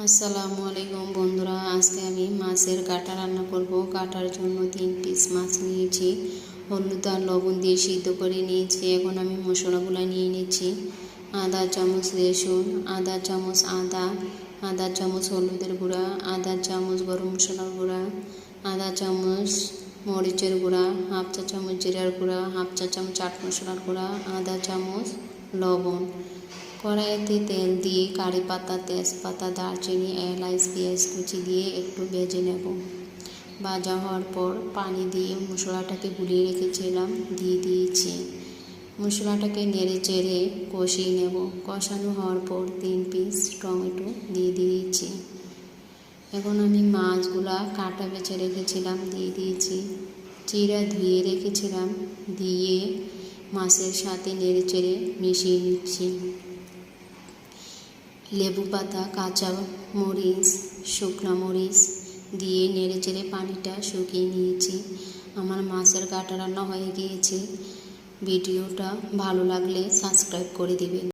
আসসালামু আলাইকুম বন্ধুরা, আজকে আমি মাছের কাটা রান্না করব। কাটার জন্য 3 পিস মাছ নিয়েছি, হলুদ আর লবণ দিয়ে সিদ্ধ করে নিয়েছি। এখন আমি মশলাগুলো নিয়ে নিচ্ছি। আধা চামচ রসুন, আধা চামচ আদা, আধা চামচ হলুদের গুঁড়া, আধা চামচ গরম মশলার গুঁড়া, আধা চামচ মরিচের গুঁড়া, হাফ চা চামচ জিরার গুঁড়া, হাফ চা চামচ চাট মশলার গুঁড়া, আধা চামচ লবণ। কড়াইতে তেল দিয়ে কারি পাতা, তেজপাতা, দারচিনি, এলাচ, পেঁয়াজ কুচি দিয়ে একটু ভেজে নেব। ভাজা হওয়ার পর পানি দিয়ে মশলাটাকে গুলিয়ে রেখেছিলাম দিয়ে দিয়েছি। মশলাটাকে নেড়ে চেড়ে কষিয়ে নেব। কষানো হওয়ার পর 3 পিস টমেটো দিয়ে দিয়েছি। এখন আমি মাছগুলা কাটা বেছে রেখেছিলাম দিয়ে দিয়েছি। চিড়া ধুয়ে রেখেছিলাম দিয়ে মাছের সাথে নেড়ে চেড়ে মিশিয়ে নিচ্ছি। লেবু পাতা, কাঁচা মরিচ, শুকনো মরিচ দিয়ে নেড়ে চেড়ে পানিটা শুকিয়ে নিয়েছি। আমার মাছের কাটা রান্না হয়ে গিয়েছে। ভিডিওটা ভালো লাগলে সাবস্ক্রাইব করে দিবেন।